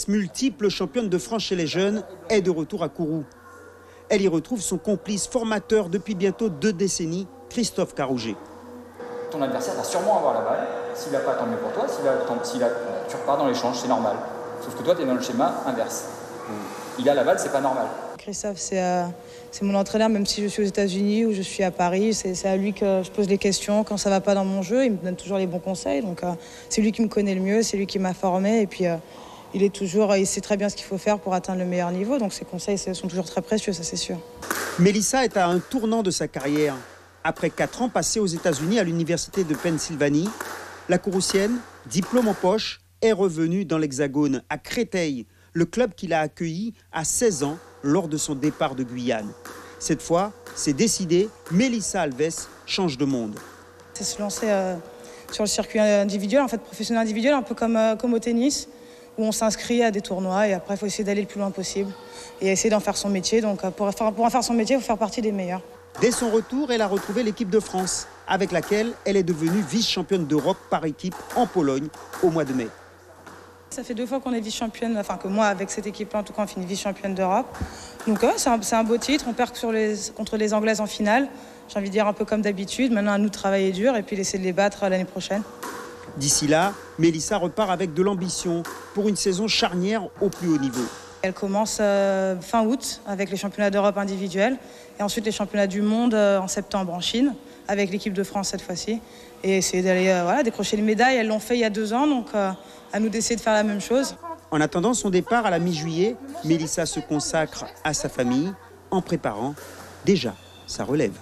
Multiple championne de France chez les jeunes, est de retour à Kourou. Elle y retrouve son complice formateur depuis bientôt 2 décennies, Christophe Carouget. Ton adversaire va sûrement avoir la balle. S'il n'a pas, tant mieux pour toi. Tu repars dans l'échange, c'est normal. Sauf que toi, tu es dans le schéma inverse. Il a la balle, c'est pas normal. Christophe, c'est mon entraîneur, même si je suis aux États-Unis ou je suis à Paris. C'est à lui que je pose les questions quand ça ne va pas dans mon jeu. Il me donne toujours les bons conseils. Donc, c'est lui qui me connaît le mieux, c'est lui qui m'a formé. Et puis, il sait très bien ce qu'il faut faire pour atteindre le meilleur niveau. Donc, ses conseils sont toujours très précieux, ça c'est sûr. Mélissa est à un tournant de sa carrière. Après 4 ans passés aux États-Unis à l'université de Pennsylvanie, la Kouroussienne, diplôme en poche, est revenue dans l'Hexagone, à Créteil, le club qui l'a accueilli à 16 ans lors de son départ de Guyane. Cette fois, c'est décidé, Mélissa Alves change de monde. C'est se lancer sur le circuit individuel, en fait professionnel individuel, un peu comme au tennis, où on s'inscrit à des tournois et après il faut essayer d'aller le plus loin possible et essayer d'en faire son métier. Donc pour en faire son métier, il faut faire partie des meilleurs. Dès son retour, elle a retrouvé l'équipe de France, avec laquelle elle est devenue vice-championne d'Europe par équipe en Pologne au mois de mai. Ça fait 2 fois qu'on est vice-championne, enfin que moi avec cette équipe-là en tout cas on finit vice-championne d'Europe. Donc c'est un beau titre, on perd contre les Anglaises en finale. J'ai envie de dire un peu comme d'habitude, maintenant à nous de travailler dur et puis laisser de les battre l'année prochaine. D'ici là, Mélissa repart avec de l'ambition pour une saison charnière au plus haut niveau. Elle commence fin août avec les championnats d'Europe individuels et ensuite les championnats du monde en septembre en Chine avec l'équipe de France cette fois-ci et essayer d'aller décrocher les médailles. Elles l'ont fait il y a 2 ans, donc à nous d'essayer de faire la même chose. En attendant son départ à la mi-juillet, Mélissa se consacre à sa famille en préparant déjà sa relève.